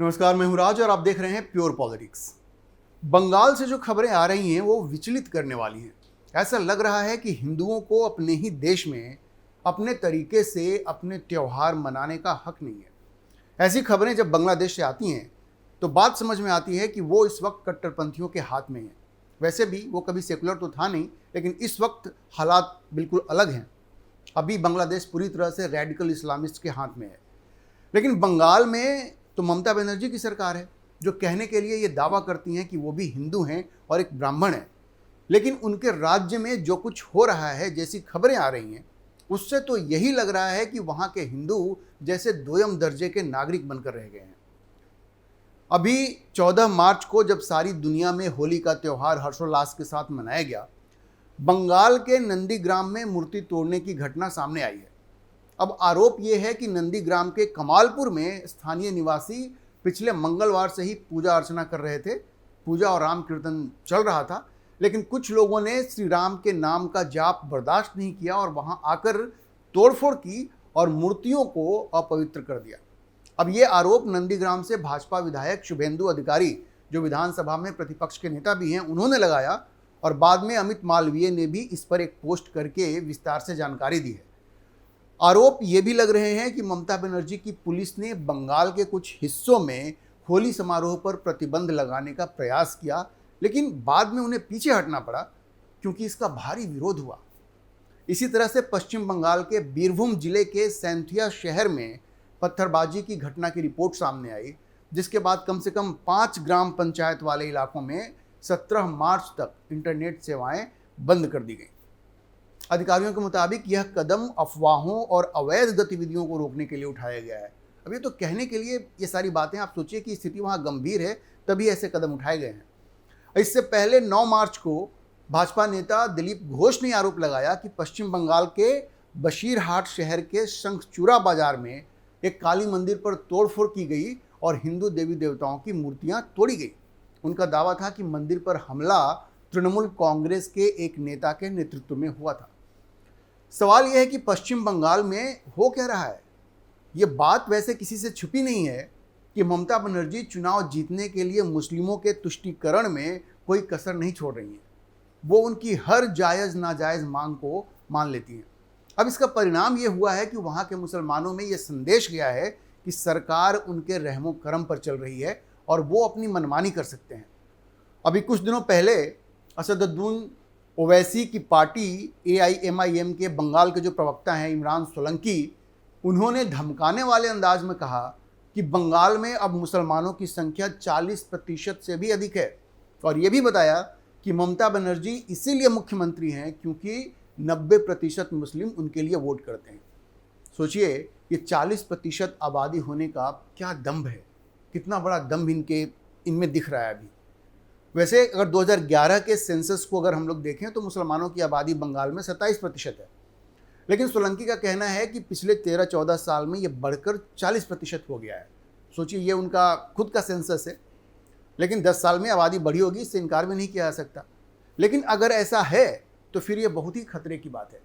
नमस्कार, मैं हूं राज और आप देख रहे हैं प्योर पॉलिटिक्स। बंगाल से जो खबरें आ रही हैं वो विचलित करने वाली हैं। ऐसा लग रहा है कि हिंदुओं को अपने ही देश में अपने तरीके से अपने त्योहार मनाने का हक नहीं है। ऐसी खबरें जब बांग्लादेश से आती हैं तो बात समझ में आती है कि वो इस वक्त कट्टरपंथियों के हाथ में है। वैसे भी वो कभी सेकुलर तो था नहीं, लेकिन इस वक्त हालात बिल्कुल अलग हैं। अभी बांग्लादेश पूरी तरह से रेडिकल इस्लामिस्ट के हाथ में है। लेकिन बंगाल में तो ममता बनर्जी की सरकार है, जो कहने के लिए ये दावा करती हैं कि वो भी हिंदू हैं और एक ब्राह्मण है। लेकिन उनके राज्य में जो कुछ हो रहा है, जैसी खबरें आ रही हैं, उससे तो यही लग रहा है कि वहाँ के हिंदू जैसे दोयम दर्जे के नागरिक बनकर रह गए हैं। अभी 14 मार्च को जब सारी दुनिया में होली का त्यौहार हर्षोल्लास के साथ मनाया गया, बंगाल के नंदीग्राम में मूर्ति तोड़ने की घटना सामने आई है। अब आरोप यह है कि नंदीग्राम के कमालपुर में स्थानीय निवासी पिछले मंगलवार से ही पूजा अर्चना कर रहे थे। पूजा और राम कीर्तन चल रहा था, लेकिन कुछ लोगों ने श्री राम के नाम का जाप बर्दाश्त नहीं किया और वहां आकर तोड़फोड़ की और मूर्तियों को अपवित्र कर दिया। अब ये आरोप नंदीग्राम से भाजपा विधायक शुभेंदु अधिकारी, जो विधानसभा में प्रतिपक्ष के नेता भी हैं, उन्होंने लगाया और बाद में अमित मालवीय ने भी इस पर एक पोस्ट करके विस्तार से जानकारी दी है। आरोप ये भी लग रहे हैं कि ममता बनर्जी की पुलिस ने बंगाल के कुछ हिस्सों में होली समारोह पर प्रतिबंध लगाने का प्रयास किया, लेकिन बाद में उन्हें पीछे हटना पड़ा क्योंकि इसका भारी विरोध हुआ। इसी तरह से पश्चिम बंगाल के बीरभूम जिले के सैंथिया शहर में पत्थरबाजी की घटना की रिपोर्ट सामने आई, जिसके बाद कम से कम 5 ग्राम पंचायत वाले इलाकों में 17 मार्च तक इंटरनेट सेवाएं बंद कर दी गई। अधिकारियों के मुताबिक यह कदम अफवाहों और अवैध गतिविधियों को रोकने के लिए उठाया गया है। अब ये तो कहने के लिए ये सारी बातें, आप सोचिए कि स्थिति वहाँ गंभीर है, तभी ऐसे कदम उठाए गए हैं। इससे पहले 9 मार्च को भाजपा नेता दिलीप घोष ने आरोप लगाया कि पश्चिम बंगाल के बशीरहाट शहर के शंखचूड़ा बाजार में एक काली मंदिर पर तोड़फोड़ की गई और हिंदू देवी देवताओं की मूर्तियां तोड़ी गई। उनका दावा था कि मंदिर पर हमला तृणमूल कांग्रेस के एक नेता के नेतृत्व में हुआ था। सवाल यह है कि पश्चिम बंगाल में हो क्या रहा है। ये बात वैसे किसी से छुपी नहीं है कि ममता बनर्जी चुनाव जीतने के लिए मुस्लिमों के तुष्टीकरण में कोई कसर नहीं छोड़ रही हैं। वो उनकी हर जायज़ नाजायज़ मांग को मान लेती हैं। अब इसका परिणाम ये हुआ है कि वहाँ के मुसलमानों में ये संदेश गया है कि सरकार उनके रहमो करम पर चल रही है और वो अपनी मनमानी कर सकते हैं। अभी कुछ दिनों पहले असदुद्दीन ओवैसी की पार्टी AIMIM के बंगाल के जो प्रवक्ता हैं इमरान सोलंकी, उन्होंने धमकाने वाले अंदाज में कहा कि बंगाल में अब मुसलमानों की संख्या 40% से भी अधिक है और ये भी बताया कि ममता बनर्जी इसीलिए मुख्यमंत्री हैं क्योंकि 90% मुस्लिम उनके लिए वोट करते हैं। सोचिए, ये 40% आबादी होने का क्या दम्भ है, कितना बड़ा दम्भ इनमें दिख रहा है अभी। वैसे अगर 2011 के सेंसस को अगर हम लोग देखें तो मुसलमानों की आबादी बंगाल में 27% है, लेकिन सोलंकी का कहना है कि पिछले 13-14 साल में ये बढ़कर 40% हो गया है। सोचिए, ये उनका खुद का सेंसस है, लेकिन 10 साल में आबादी बढ़ी होगी, इससे इनकार भी नहीं किया जा सकता। लेकिन अगर ऐसा है तो फिर ये बहुत ही खतरे की बात है,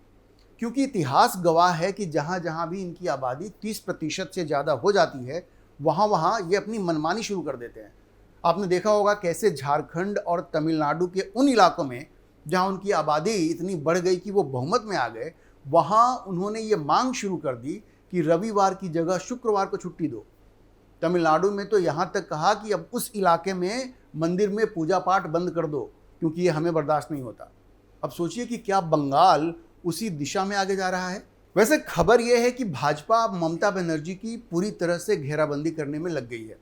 क्योंकि इतिहास गवाह है कि जहाँ जहाँ भी इनकी आबादी 30% से ज़्यादा हो जाती है, वहाँ ये अपनी मनमानी शुरू कर देते हैं। आपने देखा होगा कैसे झारखंड और तमिलनाडु के उन इलाकों में जहां उनकी आबादी इतनी बढ़ गई कि वो बहुमत में आ गए, वहां उन्होंने ये मांग शुरू कर दी कि रविवार की जगह शुक्रवार को छुट्टी दो। तमिलनाडु में तो यहाँ तक कहा कि अब उस इलाके में मंदिर में पूजा पाठ बंद कर दो क्योंकि ये हमें बर्दाश्त नहीं होता। अब सोचिए कि क्या बंगाल उसी दिशा में आगे जा रहा है। वैसे खबर यह है कि भाजपा ममता बनर्जी की पूरी तरह से घेराबंदी करने में लग गई है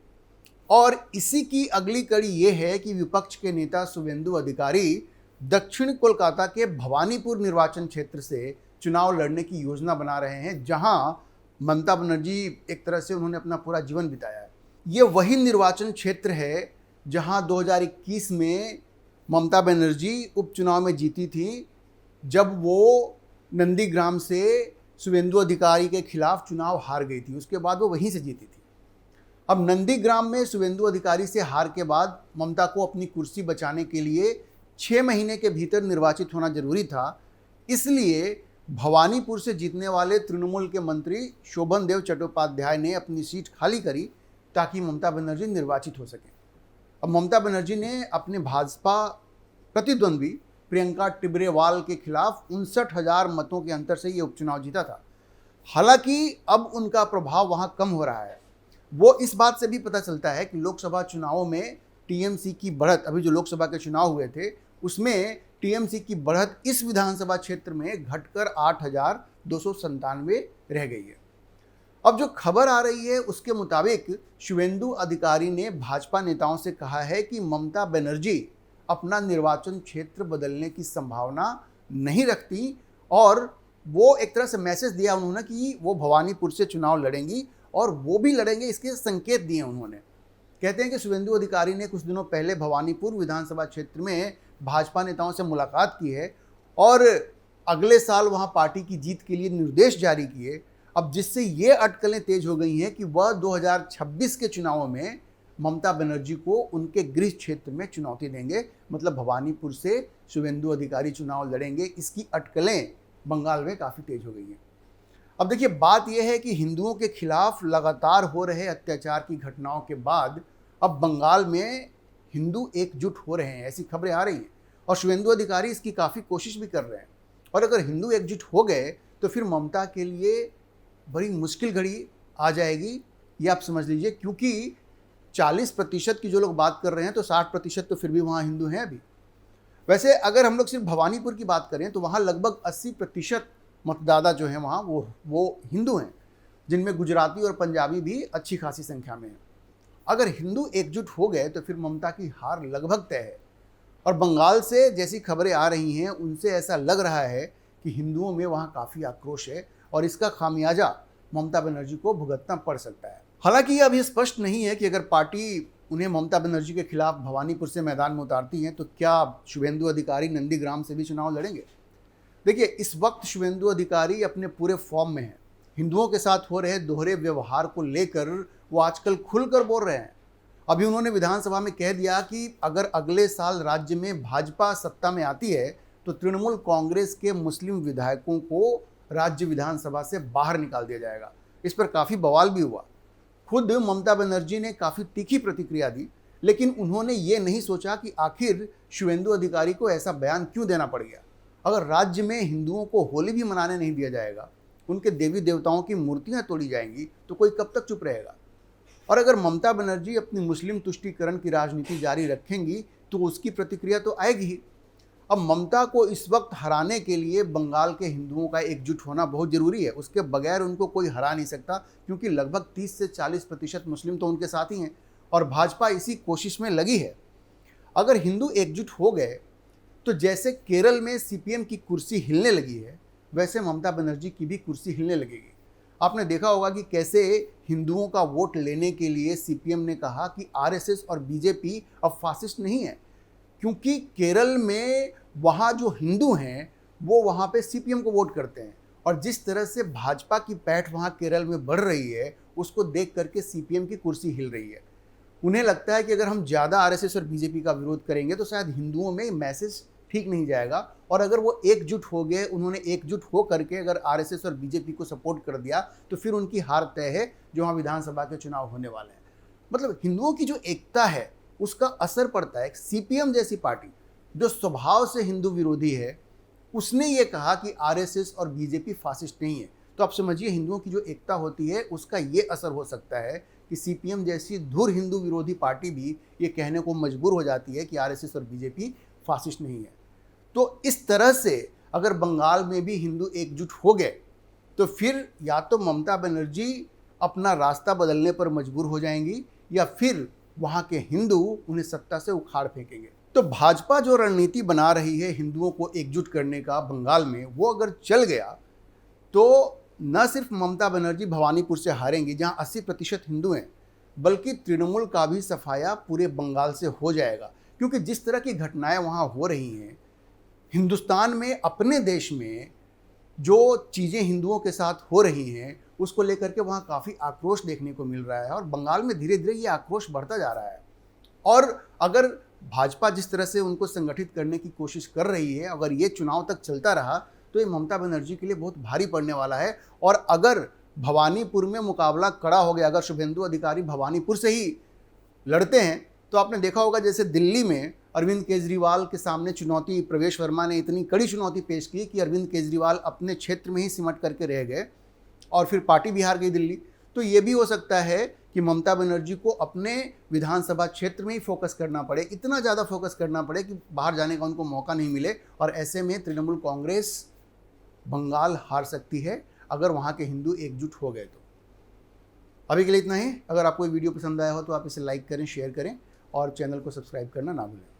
और इसी की अगली कड़ी ये है कि विपक्ष के नेता शुभेंदु अधिकारी दक्षिण कोलकाता के भवानीपुर निर्वाचन क्षेत्र से चुनाव लड़ने की योजना बना रहे हैं, जहां ममता बनर्जी एक तरह से उन्होंने अपना पूरा जीवन बिताया है। ये वही निर्वाचन क्षेत्र है जहां 2021 में ममता बनर्जी उपचुनाव में जीती थी, जब वो नंदीग्राम से शुभेंदु अधिकारी के खिलाफ चुनाव हार गई थी। उसके बाद वो वहीं से जीती थी। अब नंदीग्राम में शुभेंदु अधिकारी से हार के बाद ममता को अपनी कुर्सी बचाने के लिए 6 महीने के भीतर निर्वाचित होना जरूरी था। इसलिए भवानीपुर से जीतने वाले तृणमूल के मंत्री शोभनदेव चट्टोपाध्याय ने अपनी सीट खाली करी ताकि ममता बनर्जी निर्वाचित हो सके। अब ममता बनर्जी ने अपने भाजपा प्रतिद्वंद्वी प्रियंका टिबरेवाल के खिलाफ 59,000 मतों के अंतर से ये उपचुनाव जीता था। हालांकि अब उनका प्रभाव वहां कम हो रहा है। वो इस बात से भी पता चलता है कि लोकसभा चुनावों में टीएमसी की बढ़त, अभी जो लोकसभा के चुनाव हुए थे उसमें टीएमसी की बढ़त इस विधानसभा क्षेत्र में घटकर 8,297 रह गई है। अब जो खबर आ रही है उसके मुताबिक शुवेंदु अधिकारी ने भाजपा नेताओं से कहा है कि ममता बनर्जी अपना निर्वाचन क्षेत्र बदलने की संभावना नहीं रखती, और वो एक तरह से मैसेज दिया उन्होंने कि वो भवानीपुर से चुनाव लड़ेंगी और वो भी लड़ेंगे, इसके संकेत दिए उन्होंने। कहते हैं कि शुवेंदु अधिकारी ने कुछ दिनों पहले भवानीपुर विधानसभा क्षेत्र में भाजपा नेताओं से मुलाकात की है और अगले साल वहां पार्टी की जीत के लिए निर्देश जारी किए। अब जिससे ये अटकलें तेज हो गई हैं कि वह 2026 के चुनावों में ममता बनर्जी को उनके गृह क्षेत्र में चुनौती देंगे, मतलब भवानीपुर से शुवेंदु अधिकारी चुनाव लड़ेंगे। इसकी अटकलें बंगाल में काफ़ी तेज हो गई हैं। अब देखिए, बात यह है कि हिंदुओं के खिलाफ लगातार हो रहे अत्याचार की घटनाओं के बाद अब बंगाल में हिंदू एकजुट हो रहे हैं, ऐसी खबरें आ रही हैं और शुवेंदु अधिकारी इसकी काफ़ी कोशिश भी कर रहे हैं। और अगर हिंदू एकजुट हो गए तो फिर ममता के लिए बड़ी मुश्किल घड़ी आ जाएगी, ये आप समझ लीजिए, क्योंकि 40% की जो लोग बात कर रहे हैं तो 60% तो फिर भी वहाँ हिंदू हैं अभी। वैसे अगर हम लोग सिर्फ भवानीपुर की बात करें तो वहाँ लगभग 80% मतदाता जो हैं वहाँ वो हिंदू हैं, जिनमें गुजराती और पंजाबी भी अच्छी खासी संख्या में हैं। अगर हिंदू एकजुट हो गए तो फिर ममता की हार लगभग तय है। और बंगाल से जैसी खबरें आ रही हैं उनसे ऐसा लग रहा है कि हिंदुओं में वहाँ काफ़ी आक्रोश है और इसका खामियाजा ममता बनर्जी को भुगतना पड़ सकता है। हालांकि ये अभी स्पष्ट नहीं है कि अगर पार्टी उन्हें ममता बनर्जी के खिलाफ भवानीपुर से मैदान में उतारती है तो क्या शुवेंदु अधिकारी नंदीग्राम से भी चुनाव लड़ेंगे। देखिए, इस वक्त शुवेंदु अधिकारी अपने पूरे फॉर्म में हैं। हिंदुओं के साथ हो रहे दोहरे व्यवहार को लेकर वो आजकल खुलकर बोल रहे हैं। अभी उन्होंने विधानसभा में कह दिया कि अगर अगले साल राज्य में भाजपा सत्ता में आती है तो तृणमूल कांग्रेस के मुस्लिम विधायकों को राज्य विधानसभा से बाहर निकाल दिया जाएगा। इस पर काफ़ी बवाल भी हुआ। खुद ममता बनर्जी ने काफ़ी तीखी प्रतिक्रिया दी, लेकिन उन्होंने ये नहीं सोचा कि आखिर शुवेंदु अधिकारी को ऐसा बयान क्यों देना पड़ गया। अगर राज्य में हिंदुओं को होली भी मनाने नहीं दिया जाएगा, उनके देवी देवताओं की मूर्तियां तोड़ी जाएंगी, तो कोई कब तक चुप रहेगा। और अगर ममता बनर्जी अपनी मुस्लिम तुष्टीकरण की राजनीति जारी रखेंगी तो उसकी प्रतिक्रिया तो आएगी ही। अब ममता को इस वक्त हराने के लिए बंगाल के हिंदुओं का एकजुट होना बहुत ज़रूरी है। उसके बगैर उनको कोई हरा नहीं सकता, क्योंकि लगभग 30 से 40% मुस्लिम तो उनके साथ ही हैं और भाजपा इसी कोशिश में लगी है। अगर हिंदू एकजुट हो गए तो जैसे केरल में सीपीएम की कुर्सी हिलने लगी है, वैसे ममता बनर्जी की भी कुर्सी हिलने लगेगी। आपने देखा होगा कि कैसे हिंदुओं का वोट लेने के लिए सीपीएम ने कहा कि आरएसएस और बीजेपी अब फासिस्ट नहीं है, क्योंकि केरल में वहाँ जो हिंदू हैं वो वहाँ पे सीपीएम को वोट करते हैं। और जिस तरह से भाजपा की पैठ वहाँ केरल में बढ़ रही है, उसको देख करके सीपीएम की कुर्सी हिल रही है। उन्हें लगता है कि अगर हम ज़्यादा आरएसएस और बीजेपी का विरोध करेंगे तो शायद हिंदुओं में मैसेज ठीक नहीं जाएगा। और अगर वो एकजुट हो गए, उन्होंने एकजुट हो करके अगर आरएसएस और बीजेपी को सपोर्ट कर दिया तो फिर उनकी हार तय है जो वहाँ विधानसभा के चुनाव होने वाले हैं। मतलब हिंदुओं की जो एकता है उसका असर पड़ता है। सीपीएम जैसी पार्टी जो स्वभाव से हिंदू विरोधी है, उसने ये कहा कि आरएसएस और बीजेपी फासिस्ट नहीं है। तो आप समझिए हिंदुओं की जो एकता होती है उसका ये असर हो सकता है कि सीपीएम जैसी धुर हिंदू विरोधी पार्टी भी ये कहने को मजबूर हो जाती है कि आरएसएस और बीजेपी फासिस्ट नहीं है। तो इस तरह से अगर बंगाल में भी हिंदू एकजुट हो गए तो फिर या तो ममता बनर्जी अपना रास्ता बदलने पर मजबूर हो जाएंगी या फिर वहाँ के हिंदू उन्हें सत्ता से उखाड़ फेंकेंगे। तो भाजपा जो रणनीति बना रही है हिंदुओं को एकजुट करने का बंगाल में, वो अगर चल गया तो न सिर्फ ममता बनर्जी भवानीपुर से हारेंगी जहाँ 80% हिंदू हैं, बल्कि तृणमूल का भी सफाया पूरे बंगाल से हो जाएगा। क्योंकि जिस तरह की घटनाएं वहाँ हो रही हैं, हिंदुस्तान में अपने देश में जो चीज़ें हिंदुओं के साथ हो रही हैं उसको लेकर के वहाँ काफ़ी आक्रोश देखने को मिल रहा है और बंगाल में धीरे धीरे ये आक्रोश बढ़ता जा रहा है। और अगर भाजपा जिस तरह से उनको संगठित करने की कोशिश कर रही है, अगर ये चुनाव तक चलता रहा तो ये ममता बनर्जी के लिए बहुत भारी पड़ने वाला है। और अगर भवानीपुर में मुकाबला कड़ा हो गया। अगर शुभेंदु अधिकारी भवानीपुर से ही लड़ते हैं तो आपने देखा होगा जैसे दिल्ली में अरविंद केजरीवाल के सामने चुनौती, प्रवेश वर्मा ने इतनी कड़ी चुनौती पेश की कि अरविंद केजरीवाल अपने क्षेत्र में ही सिमट करके रह गए और फिर पार्टी भी हार गई दिल्ली। तो ये भी हो सकता है कि ममता बनर्जी को अपने विधानसभा क्षेत्र में ही फोकस करना पड़े, इतना ज़्यादा फोकस करना पड़े कि बाहर जाने का उनको मौका नहीं मिले, और ऐसे में तृणमूल कांग्रेस बंगाल हार सकती है अगर वहाँ के हिंदू एकजुट हो गए तो। अभी के लिए इतना ही। अगर आपको ये वीडियो पसंद आया हो तो आप इसे लाइक करें, शेयर करें और चैनल को सब्सक्राइब करना ना भूलें।